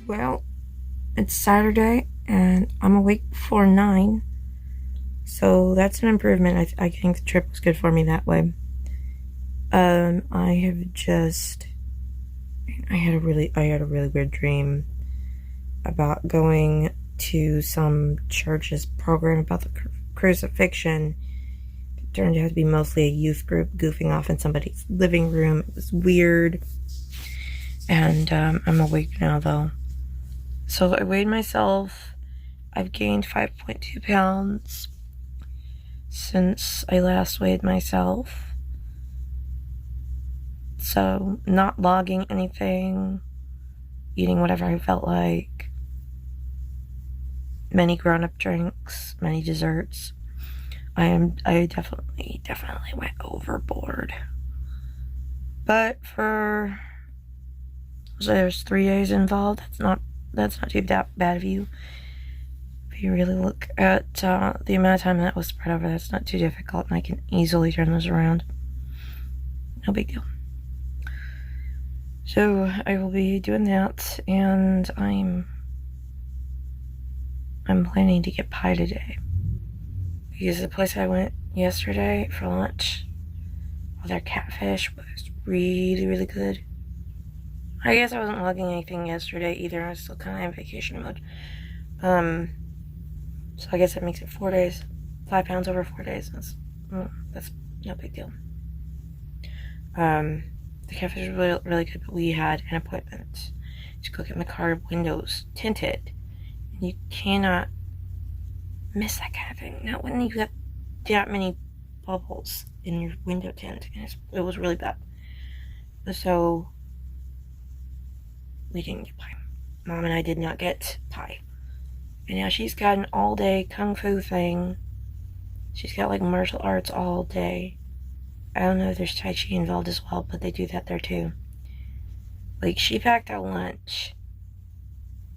Well, it's Saturday and I'm awake before 9, so that's an improvement. I think the trip was good for me that way. I have just, I had a really weird dream about going to some church's program about the crucifixion. It turned out to be mostly a youth group goofing off in somebody's living room. It was weird, and I'm awake now though. So I weighed myself. I've gained 5.2 pounds since I last weighed myself. So, not logging anything, eating whatever I felt like, many grown-up drinks, many desserts. I definitely went overboard. But there's 3 days involved. That's not too bad of you. If you really look at the amount of time that was spread over, that's not too difficult, and I can easily turn those around. No big deal. So I will be doing that, and I'm planning to get pie today. Because the place I went yesterday for lunch, their catfish was really, really good. I guess I wasn't logging anything yesterday either. I was still kind of in vacation mode. So I guess that makes it 4 days. 5 pounds over 4 days. That's no big deal. The catfish was really, really good, but we had an appointment to go get my car windows tinted. And you cannot miss that kind of thing. Not when you got that many bubbles in your window tint. And it was really bad. So we didn't get pie. Mom and I did not get pie. And now she's got an all-day kung fu thing. She's got like martial arts all day. I don't know if there's Tai Chi involved as well, but they do that there too. Like, she packed out lunch.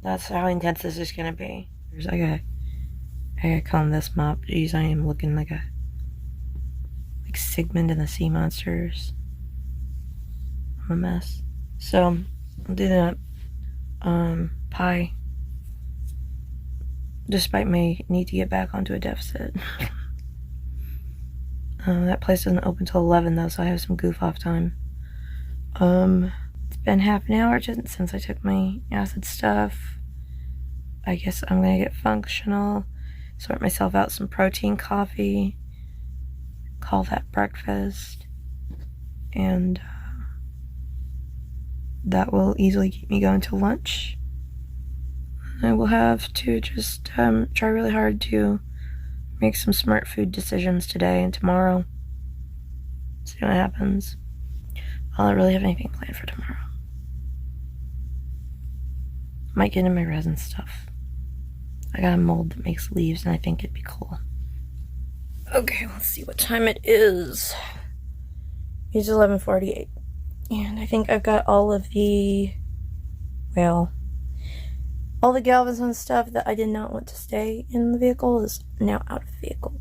That's how intense this is gonna be. I gotta comb this mop. Jeez, I am looking like Sigmund and the Sea Monsters. I'm a mess. So, I'll do that. Pie. Despite my need to get back onto a deficit. That place doesn't open till 11 though, so I have some goof off time. It's been half an hour since I took my acid stuff. I guess I'm gonna get functional, sort myself out some protein coffee, call that breakfast, and that will easily keep me going till lunch. I will have to just try really hard to make some smart food decisions today and tomorrow. See what happens. I don't really have anything planned for tomorrow. Might get into my resin stuff. I got a mold that makes leaves and I think it'd be cool. Okay, let's see what time it is. It's 11:48. And I think I've got all of the, all the Galveston stuff that I did not want to stay in the vehicle is now out of the vehicle.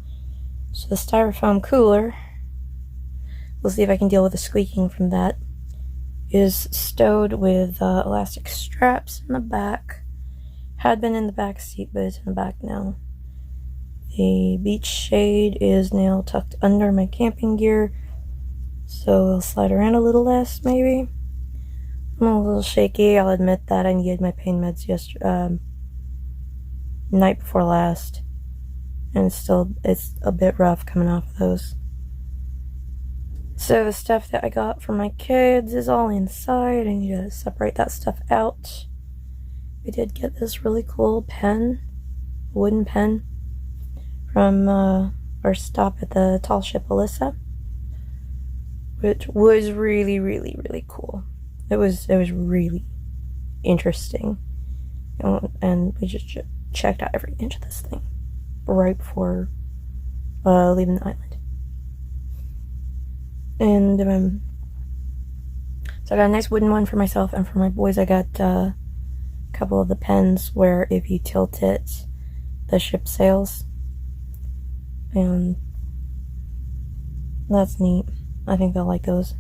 So the styrofoam cooler, we'll see if I can deal with the squeaking from that, is stowed with elastic straps in the back. Had been in the back seat, but it's in the back now. The beach shade is now tucked under my camping gear, so I'll slide around a little less, maybe. I'm a little shaky, I'll admit that. I needed my pain meds night before last, and it's a bit rough coming off of those. So the stuff that I got for my kids is all inside. I need to separate that stuff out. I did get this really cool pen, wooden pen, from our stop at the Tall Ship Alyssa, which was really, really, really cool. It was really interesting, and we just checked out every inch of this thing right before leaving the island. And so I got a nice wooden one for myself, and for my boys I got a couple of the pens where if you tilt it, the ship sails, and that's neat. I think they'll like those.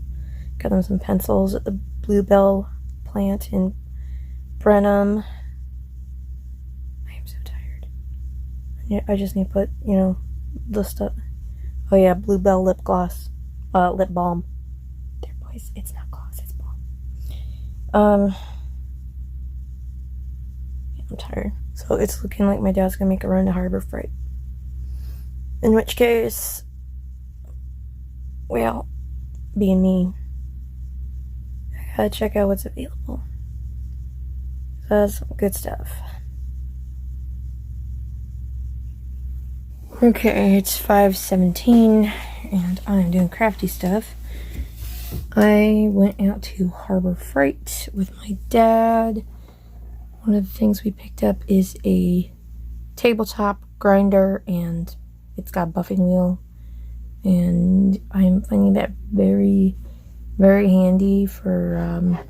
Got them some pencils at the Bluebell plant in Brenham. Yeah, I just need to put, you know, the stuff. Oh yeah, Bluebell lip gloss, lip balm. There, boys, it's not gloss, it's balm. Yeah, I'm tired. So it's looking like my dad's gonna make a run to Harbor Freight. In which case, well, being me, I gotta check out what's available. So that's some good stuff. Okay, it's 5:17 and I'm doing crafty stuff. I went out to Harbor Freight with my dad. One of the things we picked up is a tabletop grinder, and it's got a buffing wheel. And I'm finding that very, very handy for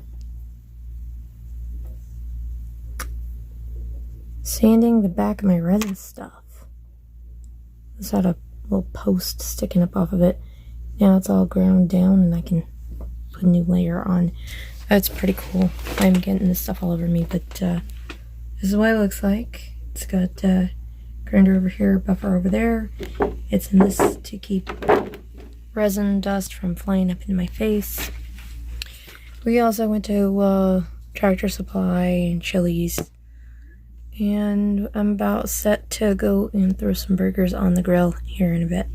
sanding the back of my resin stuff. It's had a little post sticking up off of it. Now it's all ground down and I can put a new layer on. That's pretty cool. I'm getting this stuff all over me, but this is what it looks like. It's got grinder over here, buffer over there. It's in this to keep resin dust from flying up into my face. We also went to Tractor Supply and Chili's. And I'm about set to go and throw some burgers on the grill here in a bit.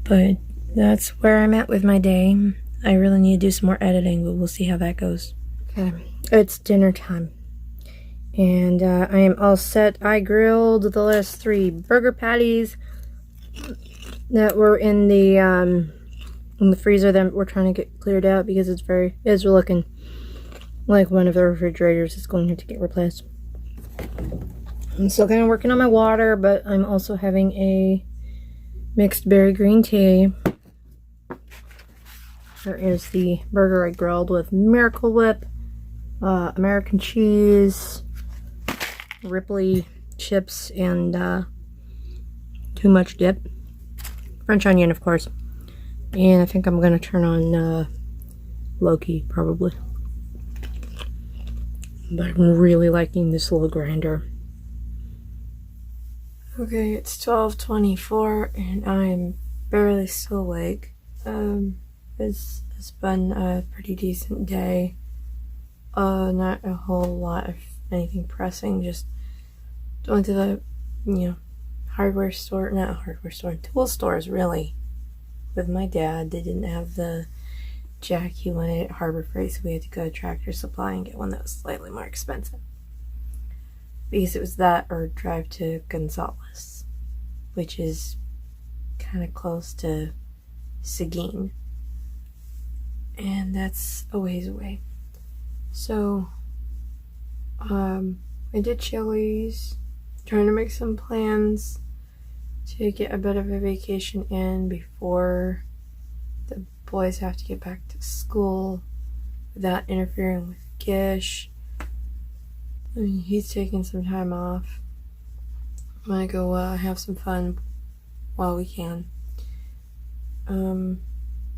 But that's where I'm at with my day. I really need to do some more editing, but we'll see how that goes. Okay, it's dinner time. And I am all set. I grilled the last 3 burger patties that were in the freezer that we're trying to get cleared out because it's looking like one of the refrigerators is going to get replaced. I'm still kind of working on my water, but I'm also having a mixed berry green tea. There is the burger I grilled with Miracle Whip, American cheese, Ripley chips, and too much dip. French onion, of course. And I think I'm going to turn on Loki, probably. But I'm really liking this little grinder. Okay, it's 12:24 and I'm barely still awake. It's been a pretty decent day. Not a whole lot of anything pressing, just went to the, tool stores really, with my dad. They didn't have the jack he wanted at Harbor Freight, so we had to go to Tractor Supply and get one that was slightly more expensive. Because it was that or drive to Gonzales, which is kind of close to Seguin. And that's a ways away. So, I did Chili's, trying to make some plans to get a bit of a vacation in before the boys have to get back to school without interfering with Gish. I mean, he's taking some time off. I'm gonna go have some fun while we can.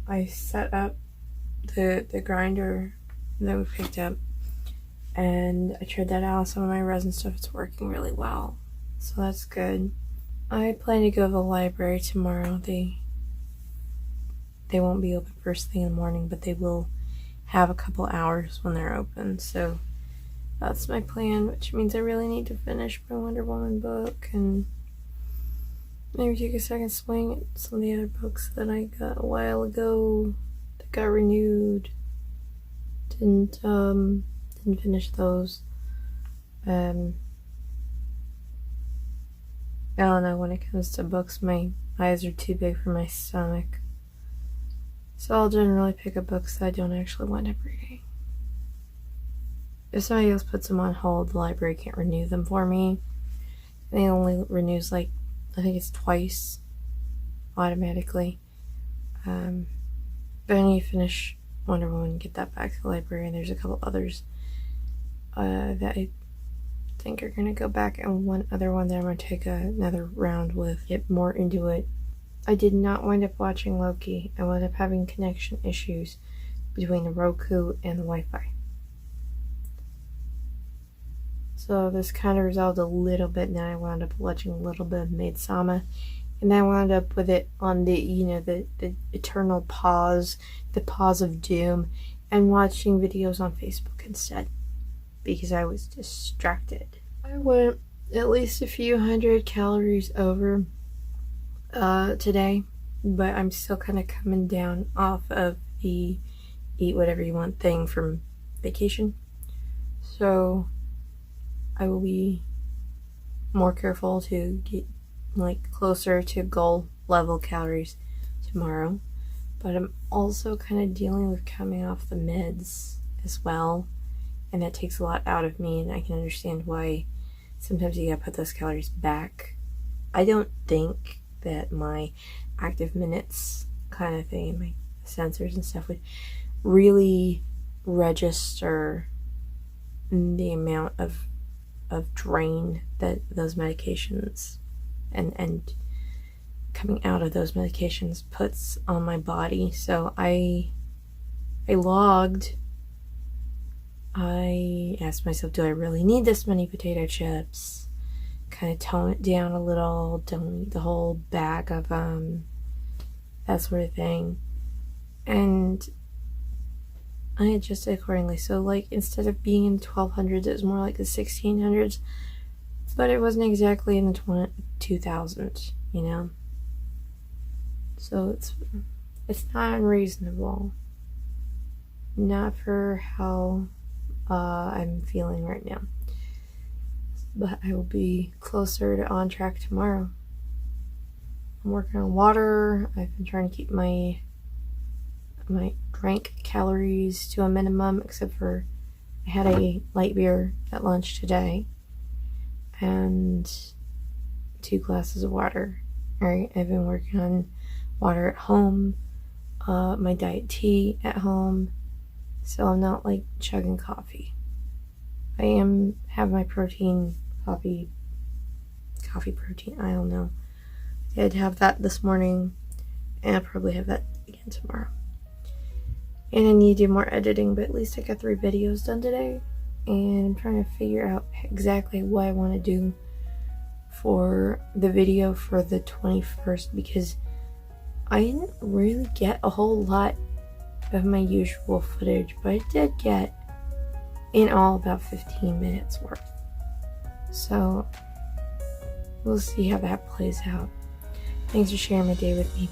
I set up the grinder that we picked up, and I tried that out on some of my resin stuff. It's working really well, so that's good. I plan to go to the library tomorrow. They won't be open first thing in the morning, but they will have a couple hours when they're open, so that's my plan, which means I really need to finish my Wonder Woman book and maybe take a second swing at some of the other books that I got a while ago that got renewed. Didn't finish those. I don't know, when it comes to books, my eyes are too big for my stomach. So I'll generally pick up books that I don't actually wind up reading. If somebody else puts them on hold, the library can't renew them for me. And it only renews, I think it's twice automatically. But I need to finish Wonder Woman and get that back to the library. And there's a couple others that I think are going to go back, and one other one that I'm going to take another round with, get more into it. I did not wind up watching Loki. I wound up having connection issues between the Roku and the Wi-Fi. So this kind of resolved a little bit. Now I wound up watching a little bit of Maid-sama, and I wound up with it on the, you know, the eternal pause, the pause of doom, and watching videos on Facebook instead because I was distracted. I went at least a few hundred calories over today, but I'm still kind of coming down off of the eat whatever you want thing from vacation. So I will be more careful to get like closer to goal level calories tomorrow. But I'm also kind of dealing with coming off the meds as well, and that takes a lot out of me, and I can understand why sometimes you gotta put those calories back. I don't think that my active minutes kind of thing, my sensors and stuff would really register the amount of drain that those medications and coming out of those medications puts on my body. So I logged. I asked myself, do I really need this many potato chips? Kind of tone it down a little, don't eat the whole bag of that sort of thing. And I adjusted accordingly. So like instead of being in the 1200s, it was more like the 1600s, but it wasn't exactly in the 2000s, you know. So it's not unreasonable. Not for how I'm feeling right now. But I will be closer to on track tomorrow. I'm working on water. I've been trying to keep my drank calories to a minimum, except for I had a light beer at lunch today and 2 glasses of water. Alright, I've been working on water at home, my diet tea at home, so I'm not like chugging coffee. I am have my protein, coffee protein, I don't know. I did have that this morning, and I'll probably have that again tomorrow. And I need to do more editing, but at least I got 3 videos done today, and I'm trying to figure out exactly what I want to do for the video for the 21st, because I didn't really get a whole lot of my usual footage, but I did get in all about 15 minutes worth. So we'll see how that plays out. Thanks for sharing my day with me.